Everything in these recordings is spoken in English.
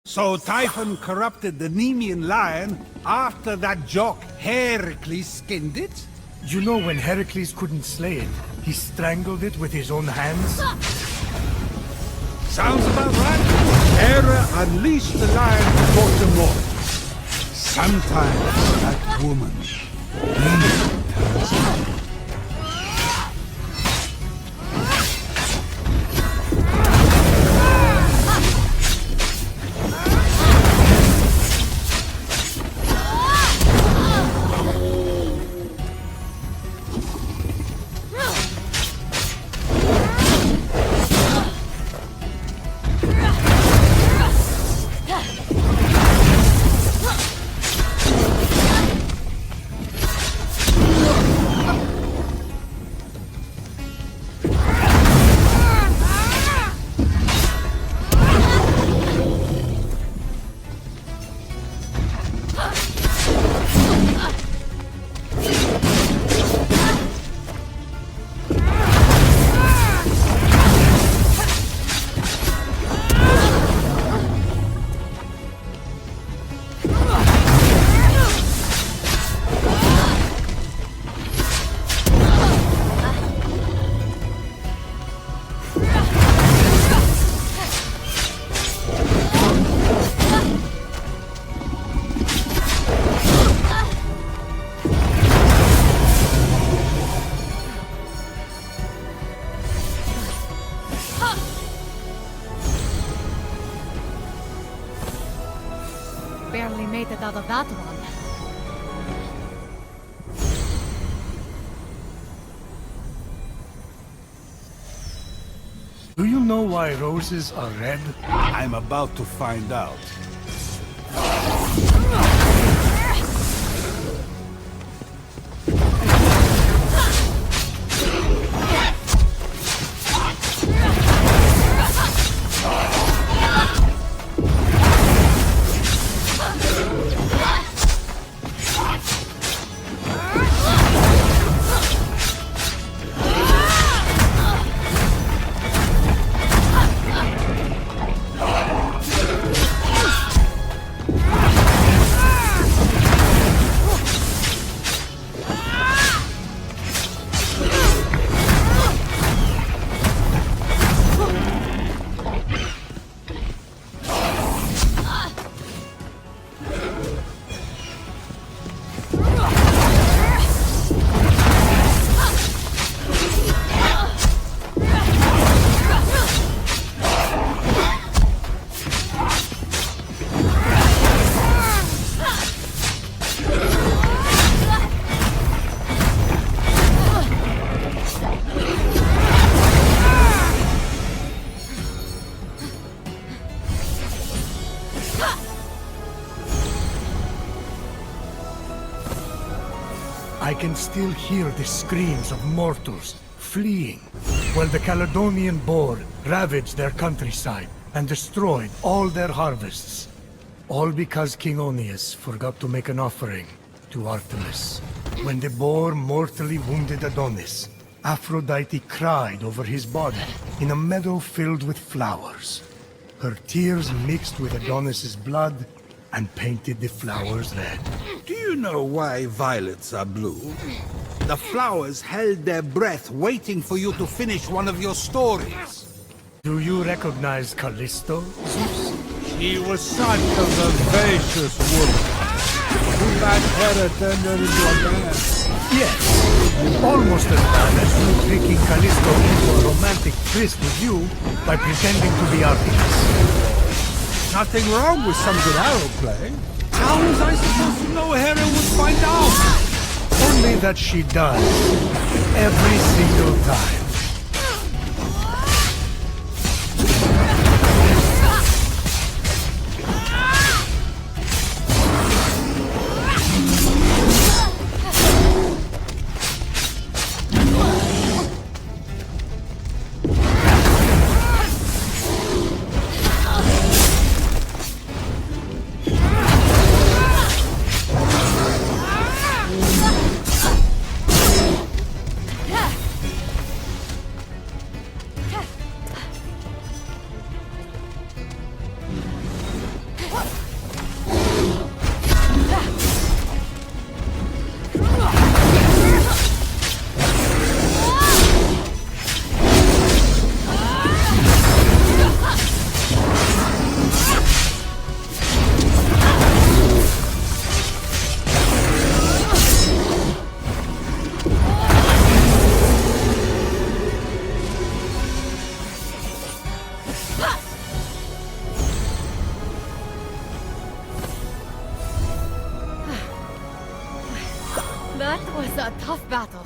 So Typhon corrupted the Nemean lion after that jock Heracles skinned it? You know when Heracles couldn't slay it, he strangled it with his own hands? Sounds about right. Hera unleashed the lion to Baltimore. Sometimes that woman turns out. Barely made it out of that one. Do you know why roses are red? I'm about to find out. I can still hear the screams of mortals fleeing, while the Caledonian boar ravaged their countryside and destroyed all their harvests. All because King Oeneus forgot to make an offering to Artemis. When the boar mortally wounded Adonis, Aphrodite cried over his body in a meadow filled with flowers. Her tears mixed with Adonis's blood and painted the flowers red. Do you know why violets are blue? The flowers held their breath waiting for you to finish one of your stories. Do you recognize Callisto, Zeus? She was such a vivacious woman. Too bad Hera turned her into a man. Yes, almost as bad as you tricking Callisto into a romantic tryst with you by pretending to be Artemis. Nothing wrong with some good arrow play. How was I supposed to know Hera would find out? Only that she does. Every single time. That was a tough battle.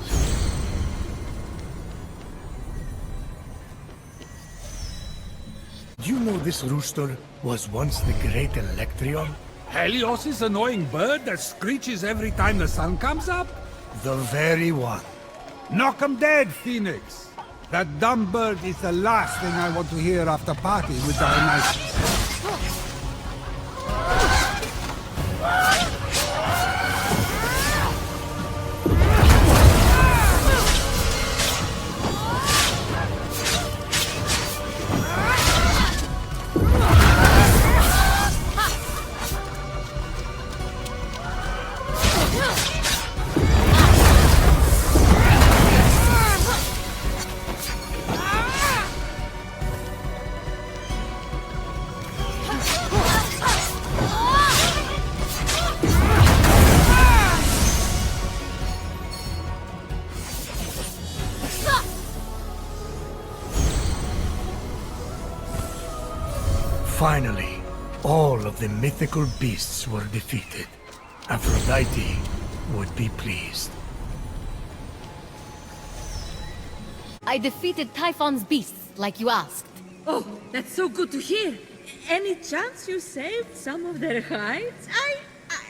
Do you know this rooster was once the great Electrion? Helios' annoying bird that screeches every time the sun comes up? The very one. Knock 'em dead, Phoenix! That dumb bird is the last thing I want to hear after party with Dionysus. Finally, all of the mythical beasts were defeated. Aphrodite would be pleased. I defeated Typhon's beasts, like you asked. Oh, that's so good to hear. Any chance you saved some of their hides?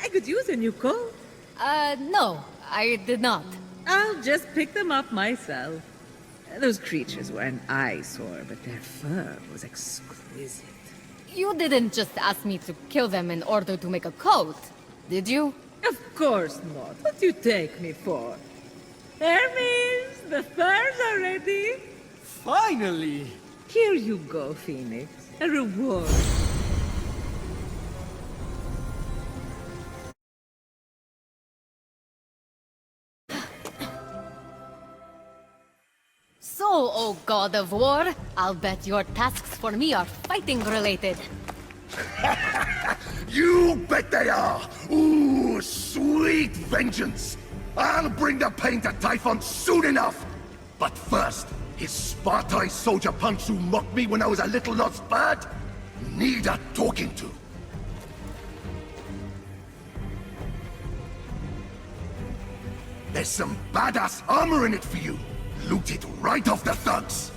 I could use a new coat. No, I did not. I'll just pick them up myself. Those creatures were an eyesore, but their fur was exquisite. You didn't just ask me to kill them in order to make a coat, did you? Of course not. What do you take me for? Hermes, the furs are ready. Finally! Here you go, Phoenix. A reward. So, oh god of war, I'll bet your tasks for me are fighting related. You bet they are! Ooh, sweet vengeance! I'll bring the pain to Typhon soon enough! But first, his Spartai soldier punch who mocked me when I was a little lost bird need a talking to. There's some badass armor in it for you. Loot it right off the thugs.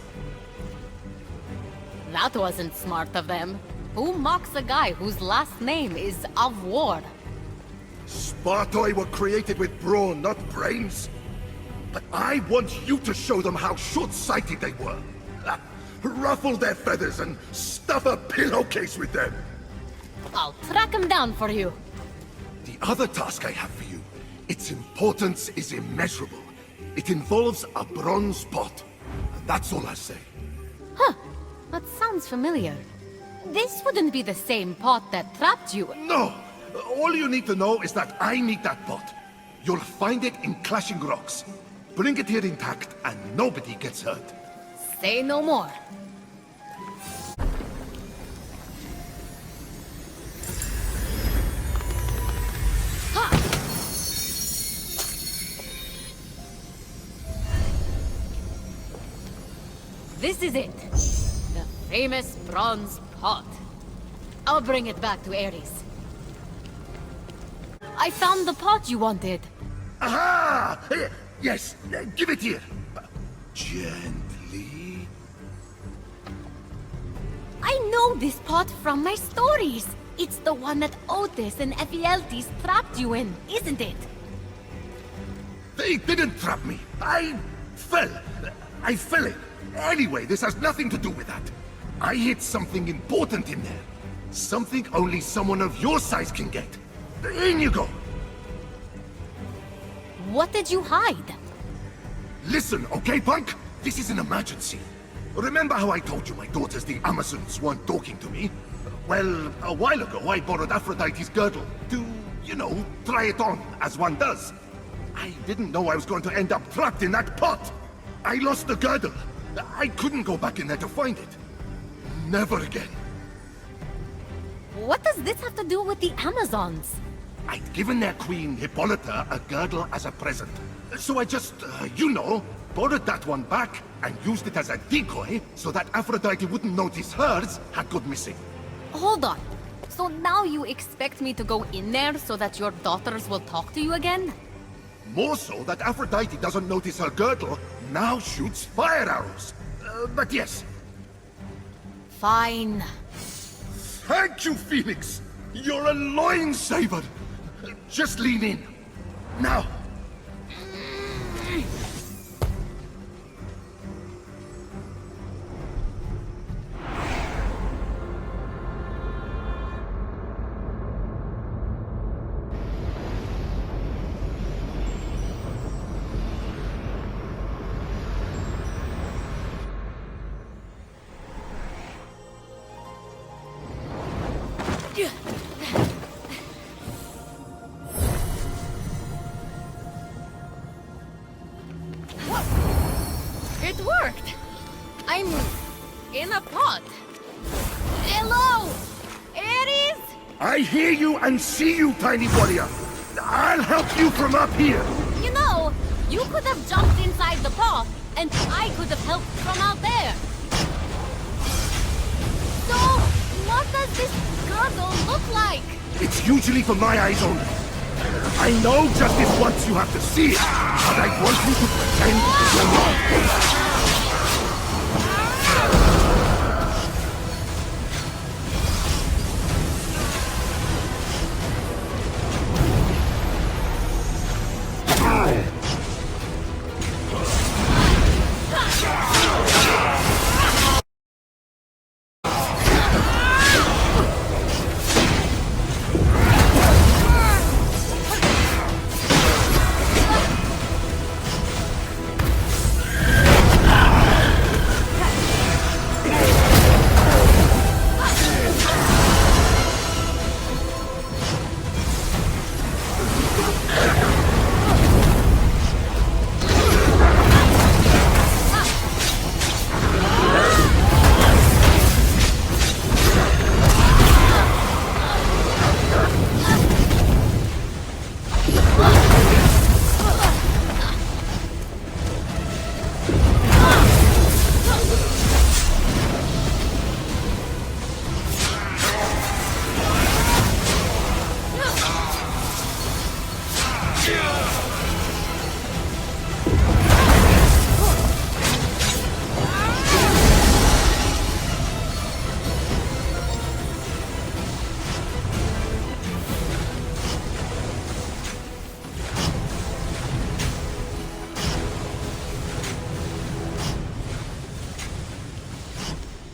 That wasn't smart of them. Who mocks a guy whose last name is of war? Spartoi were created with brawn, not brains. But I want you to show them how short-sighted they were. Ruffle their feathers and stuff a pillowcase with them. I'll track him down for you. The other task I have for you, its importance is immeasurable. It involves a bronze pot. And that's all I say. Huh, that sounds familiar. This wouldn't be the same pot that trapped you. No! All you need to know is that I need that pot. You'll find it in Clashing Rocks. Bring it here intact, and nobody gets hurt. Say no more. This is it. The famous bronze pot. I'll bring it back to Ares. I found the pot you wanted. Aha! Yes, give it here. Gently. I know this pot from my stories. It's the one that Otis and Ephialtes trapped you in, isn't it? They didn't trap me. I fell. I fell in. Anyway, this has nothing to do with that. I hid something important in there. Something only someone of your size can get. In you go. What did you hide? Listen, okay, punk? This is an emergency. Remember how I told you my daughters, the Amazons, weren't talking to me? Well, a while ago I borrowed Aphrodite's girdle to, try it on, as one does. I didn't know I was going to end up trapped in that pot. I lost the girdle. I couldn't go back in there to find it. Never again. What does this have to do with the Amazons? I'd given their queen, Hippolyta, a girdle as a present. So I just, borrowed that one back and used it as a decoy so that Aphrodite wouldn't notice hers had gone missing. Hold on. So now you expect me to go in there so that your daughters will talk to you again? More so that Aphrodite doesn't notice her girdle now shoots fire arrows. But yes. Fine. Thank you, Phoenix! You're a loin saver! Just lean in. Now. It worked! I'm in a pot. Hello! Ares? I hear you and see you, tiny warrior. I'll help you from up here. You know, you could have jumped inside the pot, and I could have helped from out there. So, what does this girdle look like? It's usually for my eyes only. I know justice wants you have to see it, but I want you to pretend you're not.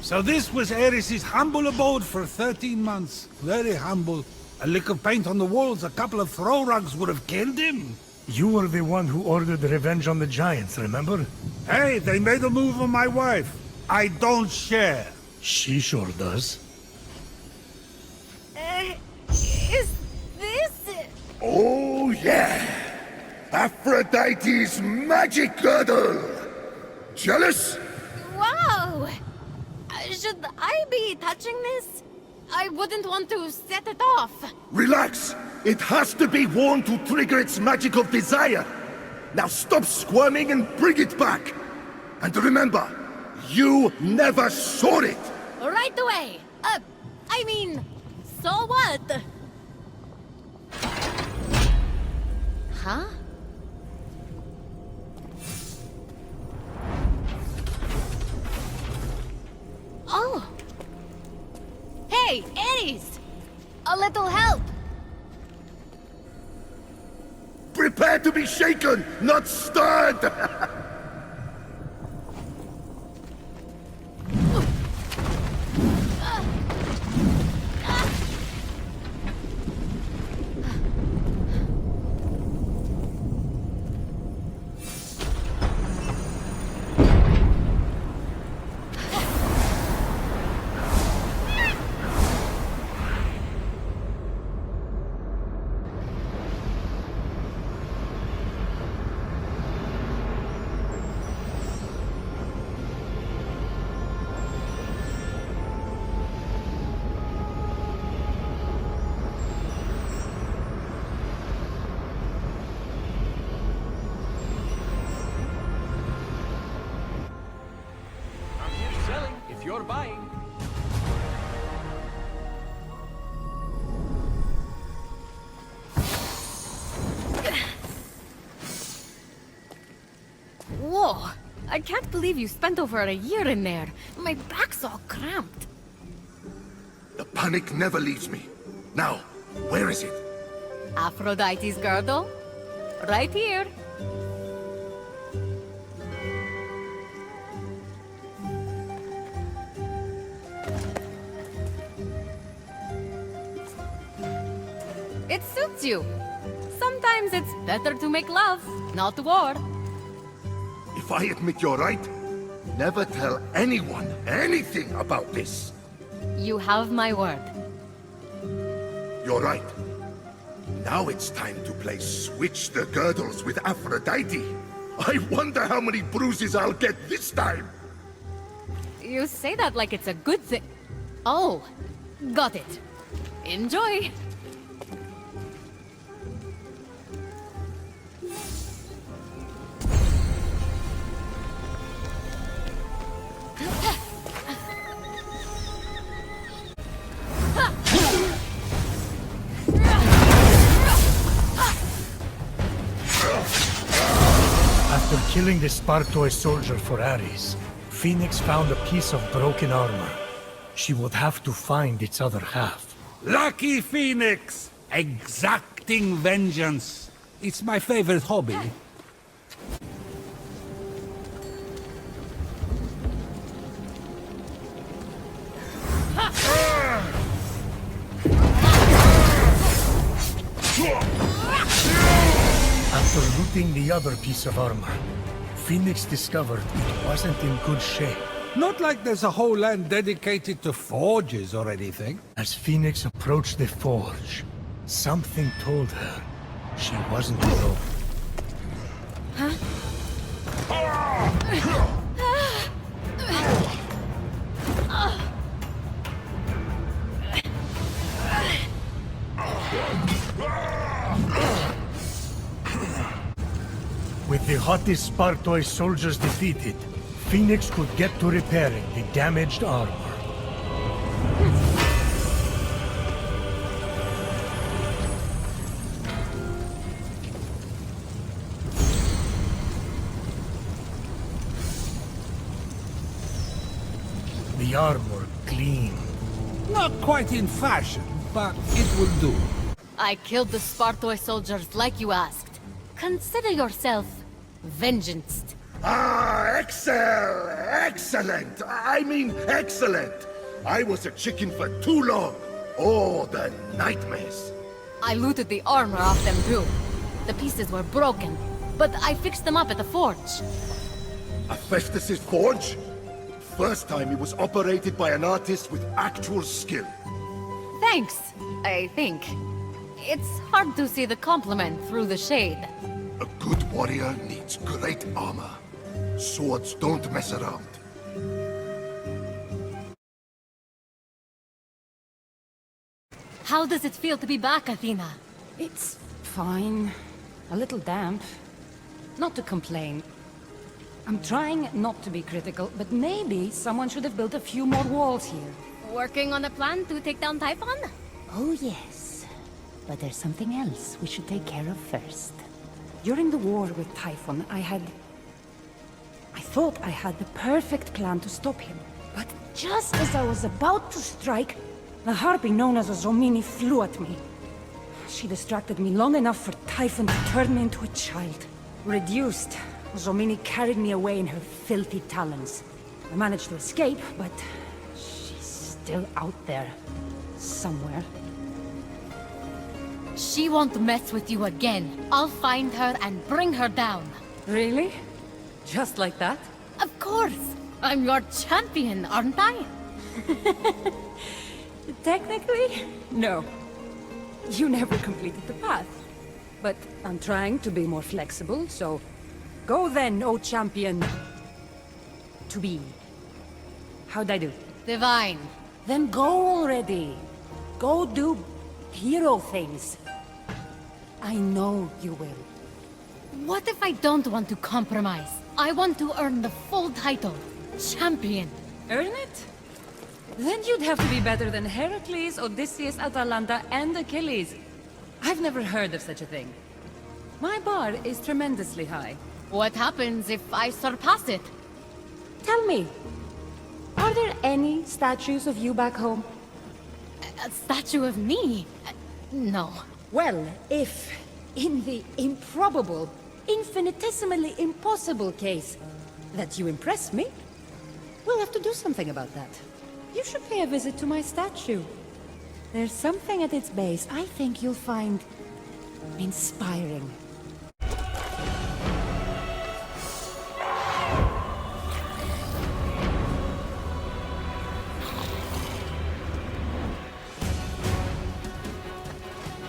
So this was Ares' humble abode for 13 months. Very humble. A lick of paint on the walls, a couple of throw rugs would have killed him. You were the one who ordered revenge on the giants, remember? Hey, they made a move on my wife. I don't share. She sure does. Is this... Oh yeah! Aphrodite's magic girdle! Jealous? Wow! Should I be touching this? I wouldn't want to set it off. Relax! It has to be worn to trigger its magic of desire! Now stop squirming and bring it back! And remember, you never saw it! Right away! I mean, so what? Huh? Oh! Hey, Ares! A little help! Prepare to be shaken, not stirred! Whoa! I can't believe you spent over a year in there. My back's all cramped. The panic never leaves me. Now, where is it? Aphrodite's girdle? Right here. It suits you. Sometimes it's better to make love, not war. If I admit you're right, never tell anyone anything about this. You have my word. You're right. Now it's time to play Switch the Girdles with Aphrodite. I wonder how many bruises I'll get this time. You say that like it's a good thing. Oh, got it. Enjoy. After killing the Spartoi soldier for Ares, Fenyx found a piece of broken armor. She would have to find its other half. Lucky Phoenix! Exacting vengeance. It's my favorite hobby. After looting the other piece of armor, Fenyx discovered it wasn't in good shape. Not like there's a whole land dedicated to forges or anything. As Fenyx approached the forge, something told her she wasn't alone. With the hottest Spartoi soldiers defeated, Fenyx could get to repairing the damaged armor. The armor gleamed. Not quite in fashion, but it will do. I killed the Spartoi soldiers like you asked. Consider yourself vengeanced. Excellent! I mean, excellent! I was a chicken for too long. Oh, the nightmares. I looted the armor off them too. The pieces were broken, but I fixed them up at the forge. Hephaestus' forge? First time it was operated by an artist with actual skill. Thanks, I think. It's hard to see the compliment through the shade. A good warrior needs great armor. Swords don't mess around. How does it feel to be back, Athena? It's fine. A little damp. Not to complain. I'm trying not to be critical, but maybe someone should have built a few more walls here. Working on a plan to take down Typhon? Oh yes. But there's something else we should take care of first. During the war with Typhon, I thought I had the perfect plan to stop him. But just as I was about to strike, the harpy known as a Zomini flew at me. She distracted me long enough for Typhon to turn me into a child. Reduced, Zomini carried me away in her filthy talons. I managed to escape, but she's still out there. Somewhere. She won't mess with you again. I'll find her and bring her down. Really? Just like that? Of course! I'm your champion, aren't I? Technically, no. You never completed the path. But I'm trying to be more flexible, so... Go then, O champion. To be. How'd I do? Divine. Then go already. Go do hero things. I know you will. What if I don't want to compromise? I want to earn the full title. Champion. Earn it? Then you'd have to be better than Heracles, Odysseus, Atalanta, and Achilles. I've never heard of such a thing. My bar is tremendously high. What happens if I surpass it? Tell me, are there any statues of you back home? A statue of me? No. Well, if, in the improbable, infinitesimally impossible case that you impress me, we'll have to do something about that. You should pay a visit to my statue. There's something at its base I think you'll find inspiring.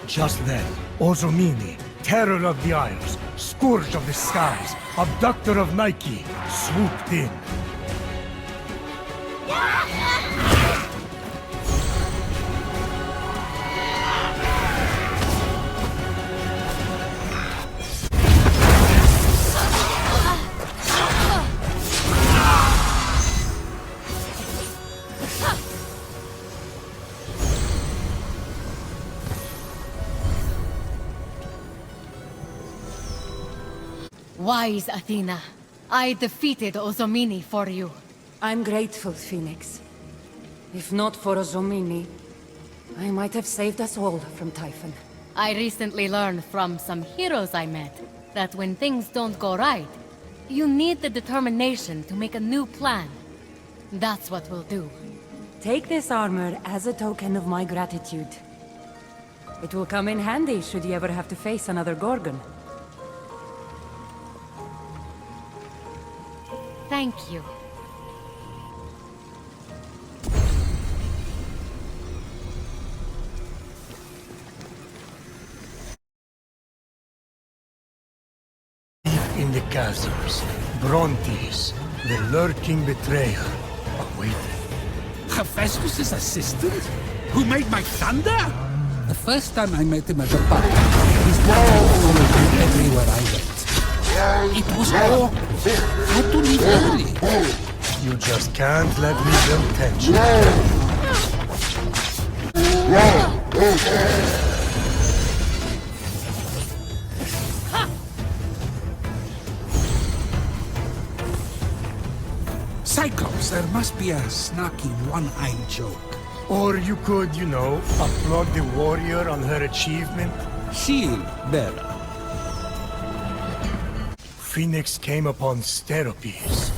Just then, Ozomini, terror of the Isles, scourge of the skies, abductor of Nike, swooped in. Wise Athena, I defeated Ozomini for you. I'm grateful, Phoenix. If not for Ozomini, I might have saved us all from Typhon. I recently learned from some heroes I met that when things don't go right, you need the determination to make a new plan. That's what we'll do. Take this armor as a token of my gratitude. It will come in handy should you ever have to face another Gorgon. Thank you. In the chasms, Brontes, the lurking betrayer, awaited. Hephaestus' assistant? Who made my thunder? The first time I met him at the party, his dad followed me everywhere I went. It was all... had to leave early. You just can't let me build tension. Cyclops, there must be a snarky one-eyed joke. Or you could, you know, applaud the warrior on her achievement. Shield bearer. Phoenix came upon Steropes,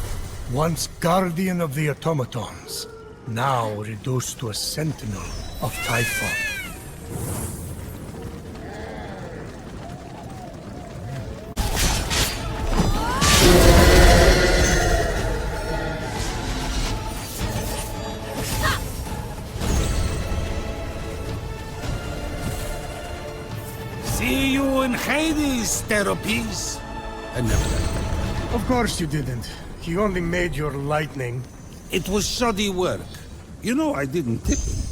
once guardian of the automatons, now reduced to a sentinel of Typhon. See you in Hades, Steropes. I never liked Of course you didn't. He only made your lightning. it. It was shoddy work. You know I didn't tip him.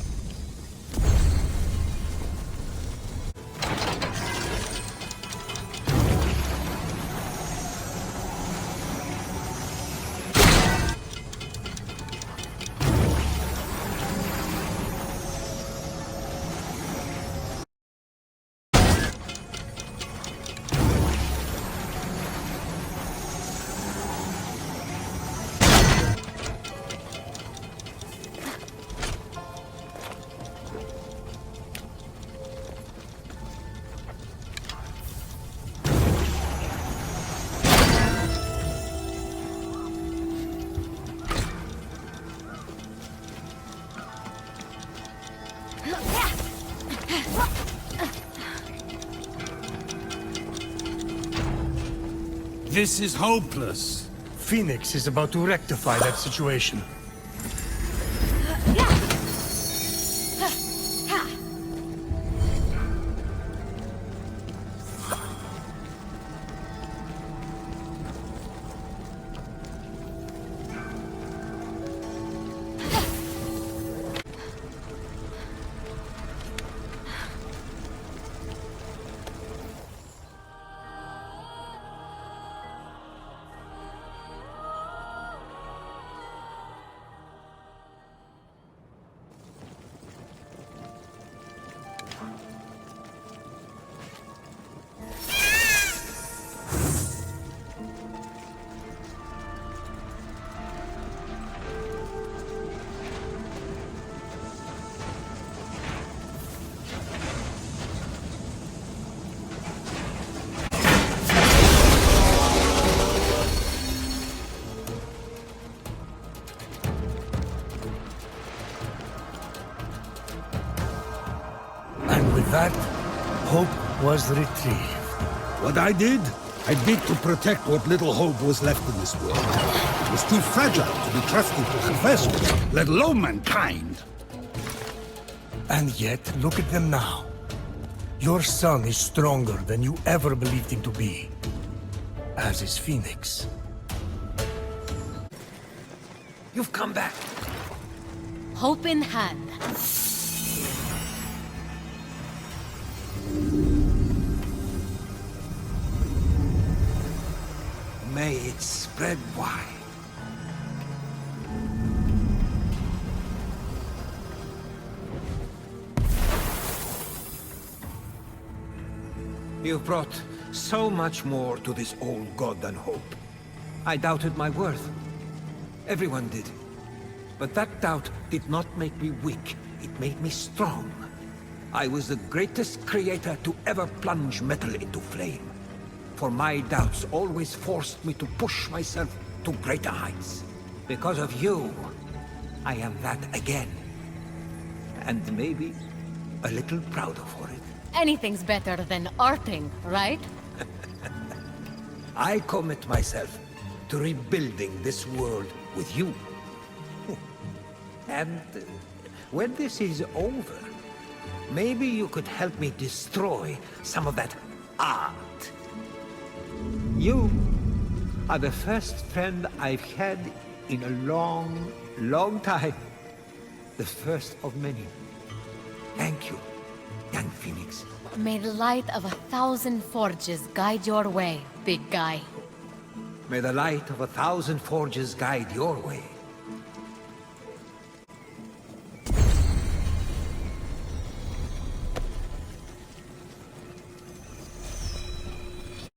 This is hopeless. Phoenix is about to rectify that situation. that, hope was retrieved. What I did to protect what little hope was left in this world. It was too fragile to be trusted to Hephaestus, let alone mankind. And yet, look at them now. Your son is stronger than you ever believed him to be. As is Fenyx. You've come back. Hope in hand. May it spread wide. You've brought so much more to this old god than hope. I doubted my worth. Everyone did. But that doubt did not make me weak. It made me strong. I was the greatest creator to ever plunge metal into flame. For my doubts always forced me to push myself to greater heights. Because of you, I am that again. And maybe a little prouder for it. Anything's better than arting, right? I commit myself to rebuilding this world with you. And when this is over, maybe you could help me destroy some of that art. You are the first friend I've had in a long, long time. The first of many. Thank you, young Phoenix. May the light of 1,000 forges guide your way, big guy. May the light of 1,000 forges guide your way.